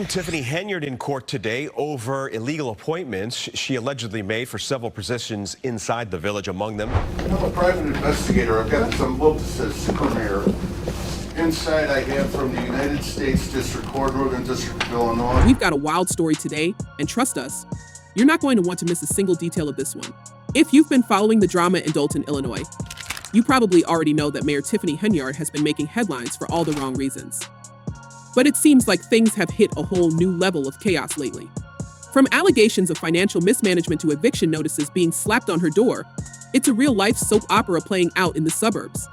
Tiffany Henyard in court today over illegal appointments she allegedly made for several positions inside the village, among them. I'm a private investigator. I've got some book that says Super Mayor. Inside I have from the United States District Court, Northern District of Illinois. We've got a wild story today, and trust us, you're not going to want to miss a single detail of this one. If you've been following the drama in Dolton, Illinois, you probably already know that Mayor Tiffany Henyard has been making headlines for all the wrong reasons. But it seems like things have hit a whole new level of chaos lately. From allegations of financial mismanagement to eviction notices being slapped on her door, it's a real-life soap opera playing out in the suburbs.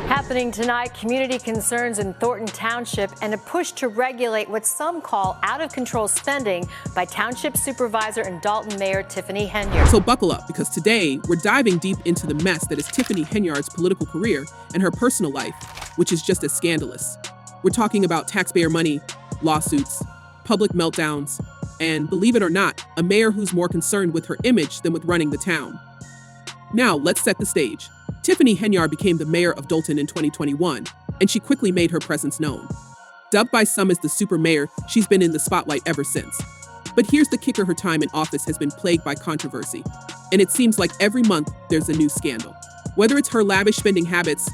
Happening tonight, community concerns in Thornton Township and a push to regulate what some call out-of-control spending by Township Supervisor and Dolton Mayor Tiffany Henyard. So buckle up, because today we're diving deep into the mess that is Tiffany Henyard's political career and her personal life, which is just as scandalous. We're talking about taxpayer money, lawsuits, public meltdowns, and, believe it or not, a mayor who's more concerned with her image than with running the town. Now, let's set the stage. Tiffany Henyard became the mayor of Dolton in 2021, and she quickly made her presence known. Dubbed by some as the super mayor, she's been in the spotlight ever since. But here's the kicker: her time in office has been plagued by controversy, and it seems like every month there's a new scandal. Whether it's her lavish spending habits,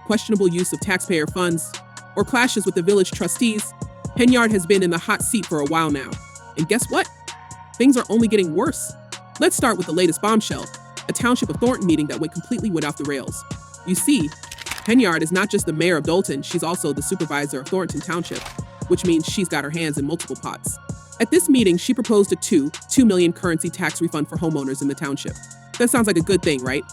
questionable use of taxpayer funds, or clashes with the village trustees, Henyard has been in the hot seat for a while now. And guess what? Things are only getting worse. Let's start with the latest bombshell, a Township of Thornton meeting that went completely off the rails. You see, Henyard is not just the mayor of Dolton, she's also the supervisor of Thornton Township, which means she's got her hands in multiple pots. At this meeting, she proposed a $2 million currency tax refund for homeowners in the township. That sounds like a good thing, right?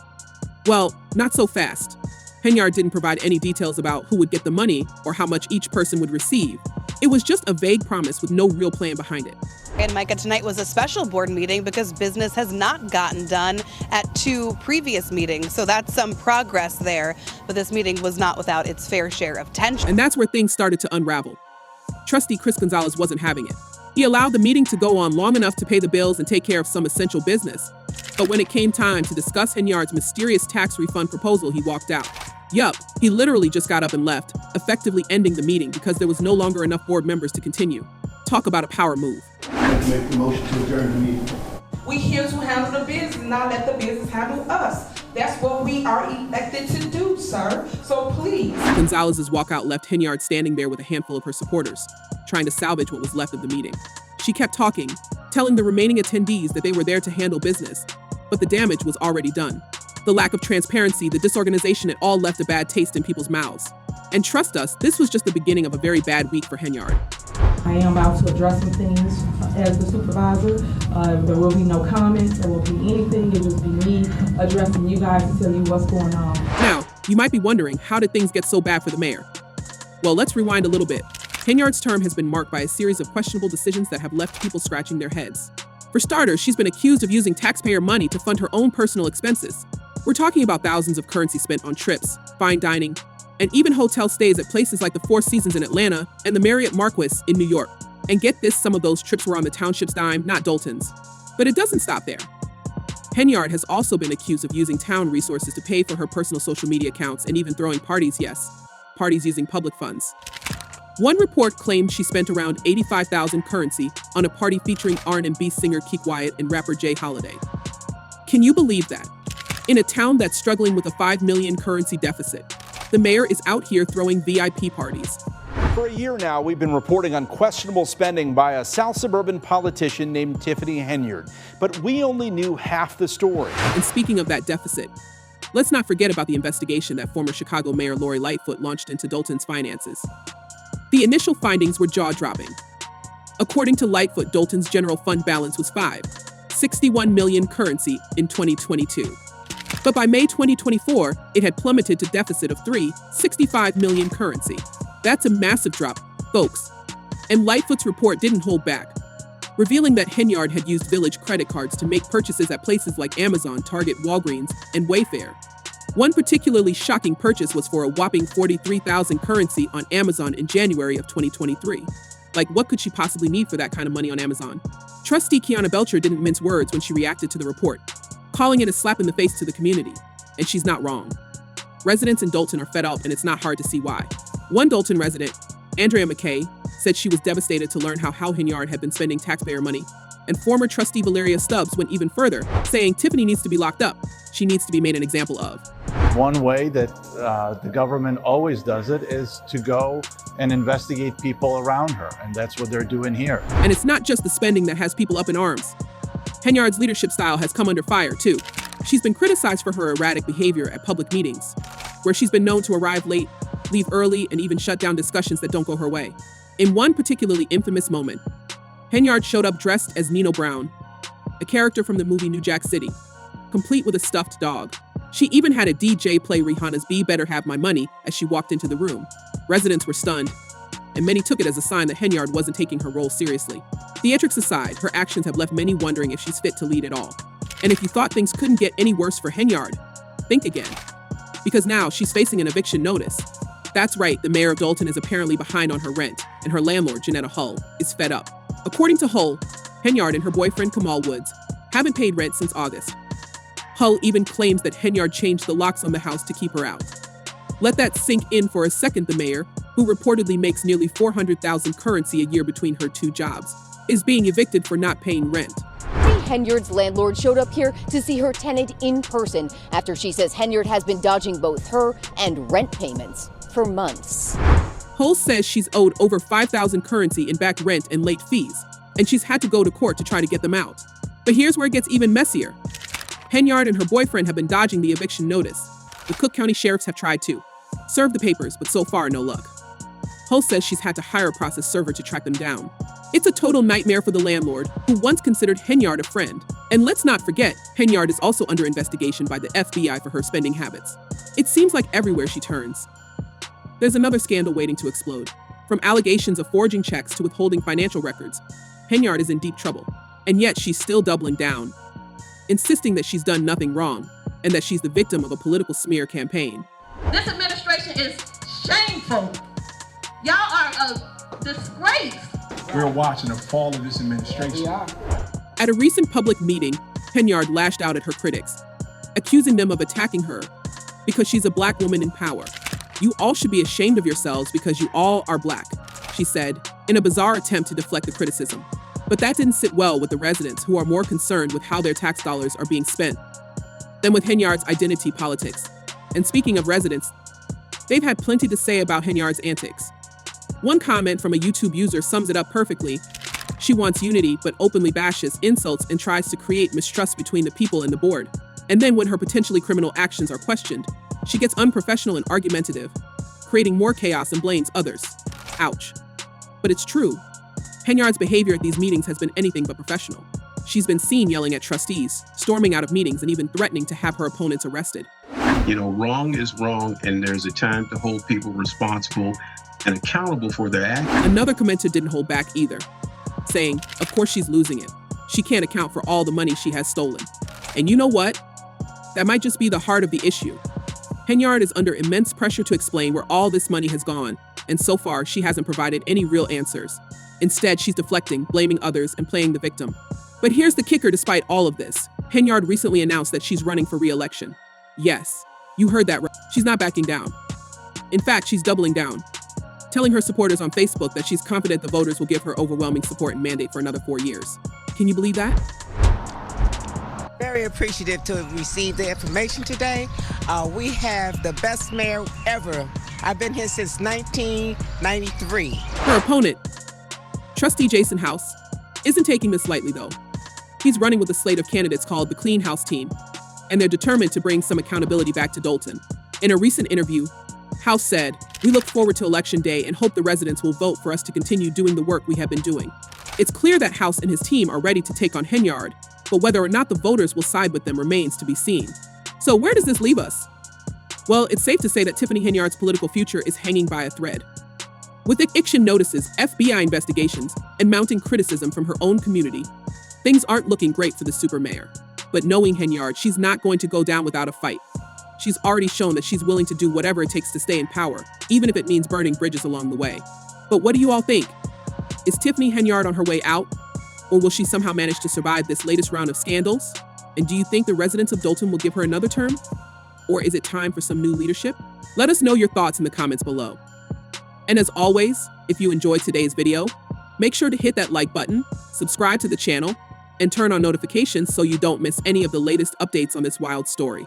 Well, not so fast. Henyard didn't provide any details about who would get the money or how much each person would receive. It was just a vague promise with no real plan behind it. And Micah, tonight was a special board meeting because business has not gotten done at 2 previous meetings. So that's some progress there. But this meeting was not without its fair share of tension. And that's where things started to unravel. Trustee Chris Gonzalez wasn't having it. He allowed the meeting to go on long enough to pay the bills and take care of some essential business. But when it came time to discuss Henyard's mysterious tax refund proposal, he walked out. Yup, he literally just got up and left, effectively ending the meeting because there was no longer enough board members to continue. Talk about a power move. I make the motion to adjourn the meeting. We here to handle the business, not let the business handle us. That's what we are elected to do, sir. So please. Gonzalez's walkout left Henyard standing there with a handful of her supporters, trying to salvage what was left of the meeting. She kept talking, telling the remaining attendees that they were there to handle business, but the damage was already done. The lack of transparency, the disorganization, it all left a bad taste in people's mouths. And trust us, this was just the beginning of a very bad week for Henyard. I am about to address some things as the supervisor. There will be no comments, there will be anything. It'll just be me addressing you guys to tell you what's going on. Now, you might be wondering, how did things get so bad for the mayor? Well, let's rewind a little bit. Henyard's term has been marked by a series of questionable decisions that have left people scratching their heads. For starters, she's been accused of using taxpayer money to fund her own personal expenses. We're talking about thousands of currency spent on trips, fine dining, and even hotel stays at places like the Four Seasons in Atlanta and the Marriott Marquis in New York. And get this, some of those trips were on the township's dime, not Dolton's. But it doesn't stop there. Henyard has also been accused of using town resources to pay for her personal social media accounts and even throwing parties, yes, parties using public funds. One report claimed she spent around $85,000 currency on a party featuring R&B singer Keek Wyatt and rapper Jay Holiday. Can you believe that? In a town that's struggling with a $5 million currency deficit, the mayor is out here throwing VIP parties. For a year now, we've been reporting on questionable spending by a South suburban politician named Tiffany Henyard, but we only knew half the story. And speaking of that deficit, let's not forget about the investigation that former Chicago Mayor Lori Lightfoot launched into Dolton's finances. The initial findings were jaw-dropping. According to Lightfoot, Dolton's general fund balance was $61 million currency in 2022. But by May 2024, it had plummeted to deficit of $65 million currency. That's a massive drop, folks. And Lightfoot's report didn't hold back, revealing that Henyard had used village credit cards to make purchases at places like Amazon, Target, Walgreens, and Wayfair. One particularly shocking purchase was for a whopping $43,000 currency on Amazon in January of 2023. Like, what could she possibly need for that kind of money on Amazon? Trustee Kiana Belcher didn't mince words when she reacted to the report, calling it a slap in the face to the community. And she's not wrong. Residents in Dolton are fed up, and it's not hard to see why. One Dolton resident, Andrea McKay, said she was devastated to learn how Hal Henyard had been spending taxpayer money. And former trustee Valeria Stubbs went even further, saying Tiffany needs to be locked up. She needs to be made an example of. One way that the government always does it is to go and investigate people around her, and that's what they're doing here. And it's not just the spending that has people up in arms. Henyard's leadership style has come under fire, too. She's been criticized for her erratic behavior at public meetings, where she's been known to arrive late, leave early, and even shut down discussions that don't go her way. In one particularly infamous moment, Henyard showed up dressed as Nino Brown, a character from the movie New Jack City, complete with a stuffed dog. She even had a DJ play Rihanna's "Be Better Have My Money" as she walked into the room. Residents were stunned, and many took it as a sign that Henyard wasn't taking her role seriously. Theatrics aside, her actions have left many wondering if she's fit to lead at all. And if you thought things couldn't get any worse for Henyard, think again. Because now she's facing an eviction notice. That's right, the mayor of Dolton is apparently behind on her rent, and her landlord, Janetta Hull, is fed up. According to Hull, Henyard and her boyfriend Kamal Woods haven't paid rent since August. Hull even claims that Henyard changed the locks on the house to keep her out. Let that sink in for a second. The mayor, who reportedly makes nearly $400,000 currency a year between her two jobs, is being evicted for not paying rent. Henyard's landlord showed up here to see her tenant in person after she says Henyard has been dodging both her and rent payments for months. Hull says she's owed over $5,000 currency in back rent and late fees, and she's had to go to court to try to get them out. But here's where it gets even messier. Henyard and her boyfriend have been dodging the eviction notice. The Cook County sheriffs have tried to serve the papers, but so far, no luck. Hull says she's had to hire a process server to track them down. It's a total nightmare for the landlord, who once considered Henyard a friend. And let's not forget, Henyard is also under investigation by the FBI for her spending habits. It seems like everywhere she turns, there's another scandal waiting to explode. From allegations of forging checks to withholding financial records, Henyard is in deep trouble. And yet she's still doubling down, insisting that she's done nothing wrong and that she's the victim of a political smear campaign. This administration is shameful. Y'all are a disgrace. We're watching the fall of this administration. At a recent public meeting, Henyard lashed out at her critics, accusing them of attacking her because she's a black woman in power. "You all should be ashamed of yourselves because you all are black," she said, in a bizarre attempt to deflect the criticism. But that didn't sit well with the residents, who are more concerned with how their tax dollars are being spent than with Henyard's identity politics. And speaking of residents, they've had plenty to say about Henyard's antics. One comment from a YouTube user sums it up perfectly. She wants unity, but openly bashes, insults, and tries to create mistrust between the people and the board. And then when her potentially criminal actions are questioned, she gets unprofessional and argumentative, creating more chaos and blames others. Ouch. But it's true. Henyard's behavior at these meetings has been anything but professional. She's been seen yelling at trustees, storming out of meetings, and even threatening to have her opponents arrested. You know, wrong is wrong, and there's a time to hold people responsible and accountable for their actions. Another commenter didn't hold back either, saying, of course she's losing it. She can't account for all the money she has stolen. And you know what? That might just be the heart of the issue. Henyard is under immense pressure to explain where all this money has gone, and so far she hasn't provided any real answers. Instead, she's deflecting, blaming others, and playing the victim. But here's the kicker. Despite all of this, Henyard recently announced that she's running for re-election. Yes, you heard that right. She's not backing down. In fact, she's doubling down, telling her supporters on Facebook that she's confident the voters will give her overwhelming support and mandate for another 4 years. Can you believe that? Very appreciative to have received the information today. We have the best mayor ever. I've been here since 1993. Her opponent, Trustee Jason House, isn't taking this lightly, though. He's running with a slate of candidates called the Clean House Team, and they're determined to bring some accountability back to Dolton. In a recent interview, House said, "We look forward to Election Day and hope the residents will vote for us to continue doing the work we have been doing." It's clear that House and his team are ready to take on Henyard, but whether or not the voters will side with them remains to be seen. So where does this leave us? Well, it's safe to say that Tiffany Henyard's political future is hanging by a thread. With eviction notices, FBI investigations, and mounting criticism from her own community, things aren't looking great for the super mayor. But knowing Henyard, she's not going to go down without a fight. She's already shown that she's willing to do whatever it takes to stay in power, even if it means burning bridges along the way. But what do you all think? Is Tiffany Henyard on her way out? Or will she somehow manage to survive this latest round of scandals? And do you think the residents of Dolton will give her another term? Or is it time for some new leadership? Let us know your thoughts in the comments below. And as always, if you enjoyed today's video, make sure to hit that like button, subscribe to the channel, and turn on notifications so you don't miss any of the latest updates on this wild story.